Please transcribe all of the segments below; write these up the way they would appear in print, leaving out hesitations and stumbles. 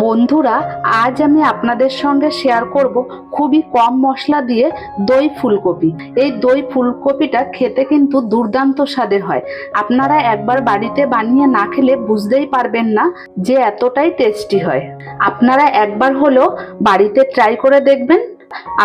বন্ধুরা, আজ আমি আপনাদের সঙ্গে শেয়ার করব খুবই কম মশলা দিয়ে দই ফুলকপি। এই দই ফুলকপিটা খেতে কিন্তু দুর্দান্ত স্বাদের হয়। আপনারা একবার বাড়িতে বানিয়ে না খেলে বুঝতেই পারবেন না যে এতটাই টেস্টি হয়। আপনারা একবার হলেও বাড়িতে ট্রাই করে দেখবেন।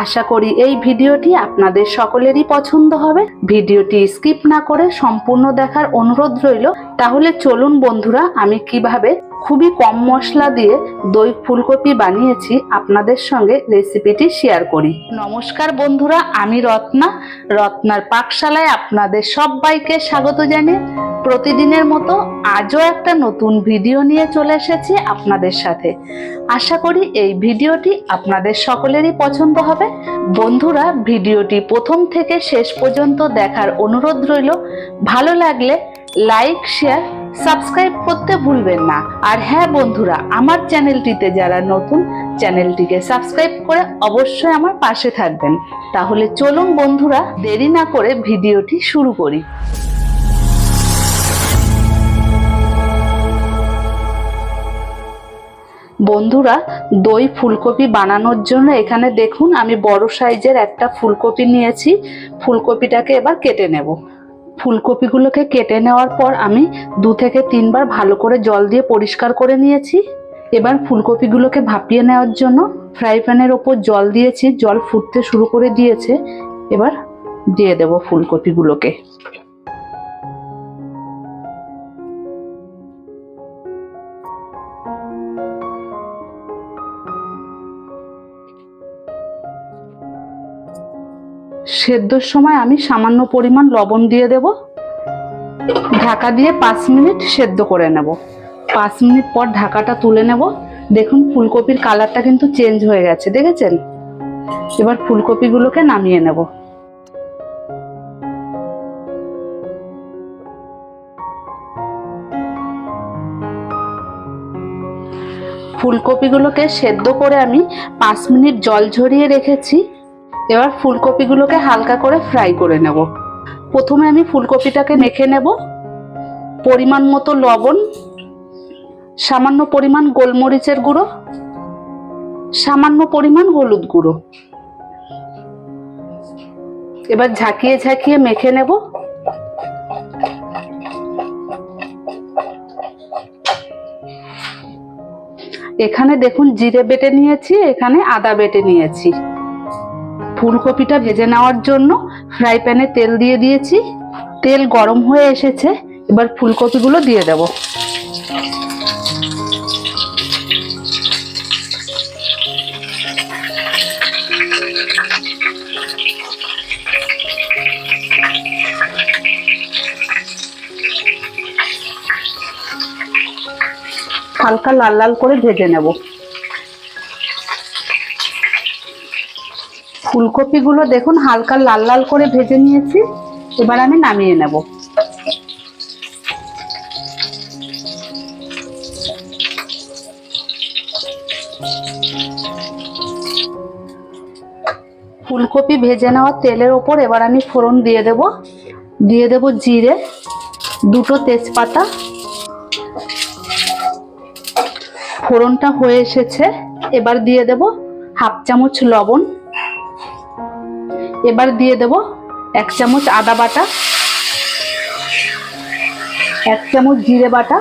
আশা করি এই ভিডিওটি আপনাদের সকলেরই পছন্দ হবে। ভিডিওটি স্কিপ না করে সম্পূর্ণ দেখার অনুরোধ রইল। তাহলে চলুন বন্ধুরা, আমি কিভাবে খুবই কম মশলা দিয়ে দই ফুলকপি বানিয়েছি আপনাদের সঙ্গে রেসিপিটি শেয়ার করি। নমস্কার বন্ধুরা, আমি রত্নার পাকশালায় আপনাদের সবাইকে স্বাগত জানিয়ে প্রতিদিনের মতো আজও একটা নতুন ভিডিও নিয়ে চলে এসেছি আপনাদের সাথে। আশা করি এই ভিডিওটি আপনাদের সকলেরই পছন্দ হবে। বন্ধুরা, ভিডিওটি প্রথম থেকে শেষ পর্যন্ত দেখার অনুরোধ রইল। ভালো লাগলে লাইক, শেয়ার, সাবস্ক্রাইব করতে ভুলবেন না। আর হ্যাঁ বন্ধুরা, আমার চ্যানেলটিতে যারা নতুন, চ্যানেলটিকে সাবস্ক্রাইব করে অবশ্যই আমার পাশে থাকবেন। তাহলে চলুন বন্ধুরা, দেরি না করে ভিডিওটি শুরু করি। বন্ধুরা, দই ফুলকপি বানানোর জন্য এখানে দেখুন আমি বড় সাইজের একটা ফুলকপি নিয়েছি। ফুলকপিটাকে এবার কেটে নেব। ফুলকপিগুলোকে কেটে নেওয়ার পর আমি 2 থেকে 3 বার ভালো করে জল দিয়ে পরিষ্কার করে নিয়েছি। এবার ফুলকপিগুলোকে ভাপিয়ে নেওয়ার জন্য ফ্রাই প্যানের ওপর জল দিয়েছি। জল ফুটতে শুরু করে দিয়েছে। এবার দিয়ে দেব ফুলকপিগুলোকে। সেদ্ধর সময় আমি সামান্য পরিমাণ লবণ দিয়ে দেব। ঢাকা দিয়ে 5 মিনিট সেদ্ধ করে নেব। 5 মিনিট পর ঢাকাটা তুলে নেব। দেখুন ফুলকপির কালারটা কিন্তু চেঞ্জ হয়ে গেছে, দেখেছেন? এবার ফুলকপিগুলোকে নামিয়ে নেব। ফুলকপিগুলোকে সেদ্ধ করে আমি 5 মিনিট জল ঝরিয়ে রেখেছি। এবার ফুলকপিগুলোকে হালকা করে ফ্রাই করে নেব। প্রথমে আমি ফুলকপিটাকে মেখে নেব। পরিমাণ মতো লবণ, সামান্য পরিমাণ গোলমরিচের গুঁড়ো, সামান্য পরিমাণ হলুদ গুঁড়ো। এবার ঝাঁকিয়ে ঝাঁকিয়ে মেখে নেব। এখানে দেখুন জিরে বেটে নিয়েছি, এখানে আদা বেটে নিয়েছি। ফুলকপিটা ভেজে নেওয়ার জন্য ফ্রাই প্যানে তেল দিয়ে দিয়েছি। তেল গরম হয়ে এসেছে। এবার ফুলকপিগুলো দিয়ে দেব। হালকা লাল লাল করে ভেজে নেব। ফুলকপিগুলো দেখুন হালকা লাল লাল করে ভেজে নিয়েছি। এবার আমি নামিয়ে নেব। ফুলকপি ভেজে নেওয়া তেলের ওপর এবার আমি ফোড়ন দিয়ে দেব। দিয়ে দেব জিরে, 2টো তেজপাতা। ফোড়নটা হয়ে এসেছে। এবার দিয়ে দেব 1/2 চামচ লবণ। এবার দিয়ে দেব 1 চামচ আদা বাটা, 1 চামচ জিরে বাটা,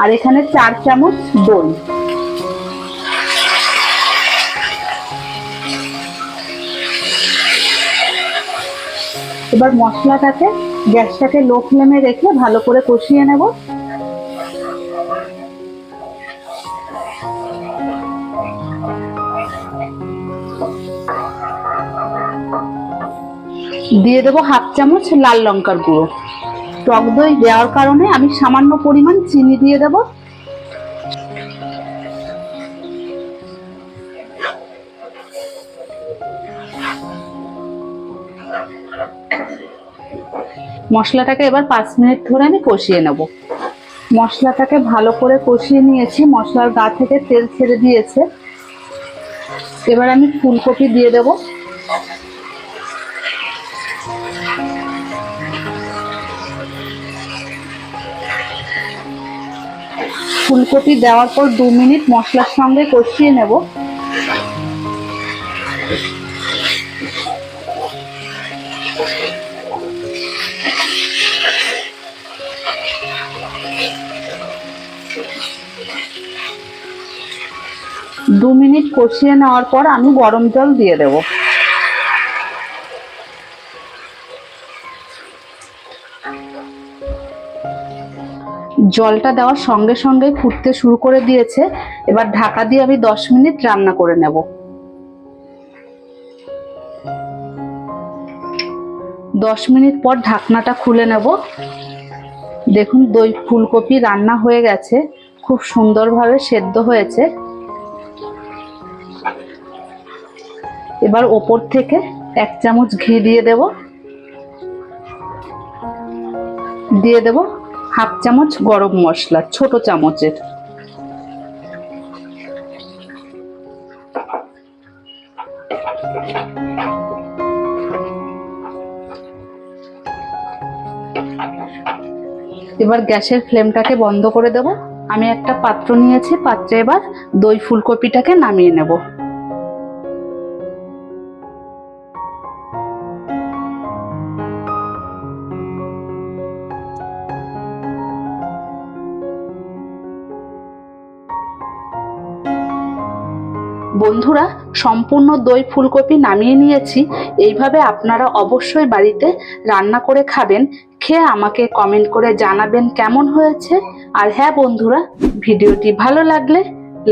আর এখানে 4 চামচ দই। এবার মশলাটাকে গ্যাসটাকে লো ফ্লেমে রেখে ভালো করে কষিয়ে নেব। দিয়ে দেবো 1/2 চামচ লাল লঙ্কার গুঁড়ো। টক দই দেওয়ার কারণে আমি সামান্য পরিমাণ চিনি দিয়ে দেব। মশলাটাকে এবার 5 মিনিট ধরে আমি কষিয়ে নেব। মশলাটাকে ভালো করে কষিয়ে নিয়েছি। মশলার গা থেকে তেল ছেড়ে দিয়েছে। এবার আমি ফুলকপি দিয়ে দেব। ফুলকপি দেওয়ার পর 2 মিনিট মশলার সঙ্গে কষিয়ে নেব। দু মিনিট কষিয়ে নেওয়ার পর আমি গরম জল দিয়ে দেব। জলটা দেওয়ার সঙ্গে সঙ্গে ফুটতে শুরু করে দিয়েছে। এবার ঢাকা দিয়ে আমি 10 মিনিট রান্না করে নেব। 10 মিনিট পর ঢাকনাটা খুলে নেব। দেখুন দই ফুলকপি রান্না হয়ে গেছে, খুব সুন্দরভাবে সেদ্ধ হয়েছে। এবার ওপর থেকে 1 চামচ ঘি দিয়ে দেব। দিয়ে দেব 1/2 চামচ গরম মশলা, ছোট চামচের। এবার গ্যাসের ফ্লেমটাকে বন্ধ করে দেব। আমি একটা পাত্র নিয়েছি, পাত্রে এবার দই ফুলকপিটাকে নামিয়ে নেব। বন্ধুরা, সম্পূর্ণ দই ফুলকপি নামিয়ে নিয়েছি। এইভাবে আপনারা অবশ্যই বাড়িতে রান্না করে খাবেন। খেয়ে আমাকে কমেন্ট করে জানাবেন কেমন হয়েছে। আর হ্যাঁ বন্ধুরা, ভিডিওটি ভালো লাগলে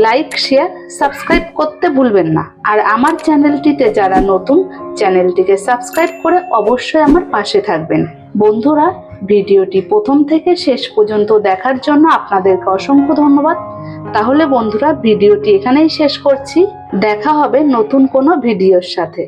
লাইক, শেয়ার, সাবস্ক্রাইব করতে ভুলবেন না। আর আমার চ্যানেলটিতে যারা নতুন, চ্যানেলটিকে সাবস্ক্রাইব করে অবশ্যই আমার পাশে থাকবেন। বন্ধুরা, ভিডিওটি প্রথম থেকে শেষ পর্যন্ত দেখার জন্য আপনাদেরকে অসংখ্য ধন্যবাদ। তাহলে বন্ধুরা, ভিডিওটি এখানেই শেষ করছি। দেখা হবে নতুন কোনো ভিডিওর সাথে।